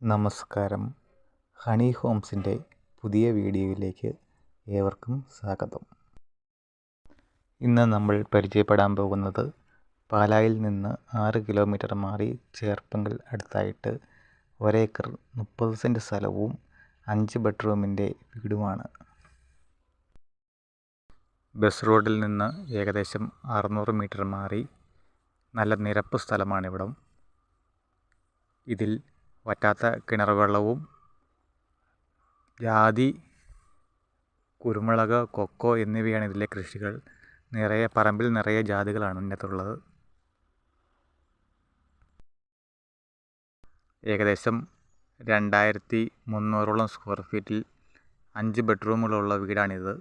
നമസ്കാരം. ഹണി ഹോംസിൻ്റെ പുതിയ വീഡിയോയിലേക്ക് ഏവർക്കും സ്വാഗതം. ഇന്ന് നമ്മൾ പരിചയപ്പെടാൻ പോകുന്നത് പാലായിൽ നിന്ന് 6 കിലോമീറ്റർ മാറി ചേർപ്പങ്കൽ അടുത്തായിട്ട് 1 ഏക്കർ 30 സെൻറ്റ് സ്ഥലവും 5 ബെഡ്റൂമിൻ്റെ വീടുമാണ്. ബസ് റോഡിൽ നിന്ന് ഏകദേശം 600 മീറ്റർ മാറി നല്ല നിരപ്പ് സ്ഥലമാണിവിടം. ഇതിൽ വറ്റാത്ത കിണർ വെള്ളവും ജാതി, കുരുമുളക്, കൊക്കോ എന്നിവയാണ് ഇതിലെ കൃഷികൾ. പറമ്പിൽ നിറയെ ജാതികളാണ് ഇതിനകത്തുള്ളത്. ഏകദേശം 2300 സ്ക്വയർ ഫീറ്റിൽ 5 ബെഡ്റൂമുകളുള്ള വീടാണിത്.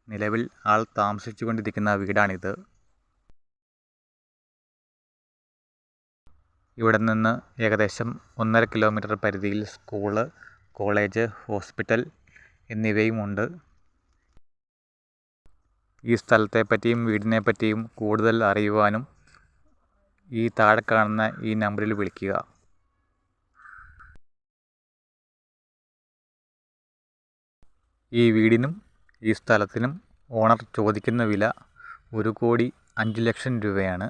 നിലവിൽ ആൾ താമസിച്ചു കൊണ്ടിരിക്കുന്ന വീടാണിത്. ഇവിടെ നിന്ന് ഏകദേശം 1.5 കിലോമീറ്റർ പരിധിയിൽ സ്കൂള്, കോളേജ്, ഹോസ്പിറ്റൽ എന്നിവയുമുണ്ട്. ഈ സ്ഥലത്തെപ്പറ്റിയും വീടിനെ പറ്റിയും കൂടുതൽ അറിയുവാനും ഈ താഴെ കാണുന്ന ഈ നമ്പറിൽ വിളിക്കുക. ഈ വീടിനും ഈ സ്ഥലത്തിനും ഓണർ ചോദിക്കുന്ന വില 1,05,00,000 രൂപയാണ്.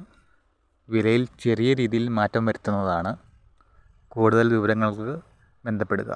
വിലയിൽ ചെറിയ രീതിയിൽ മാറ്റം വരുത്തുന്നതാണ്. കൂടുതൽ വിവരങ്ങൾക്ക് ബന്ധപ്പെടുക.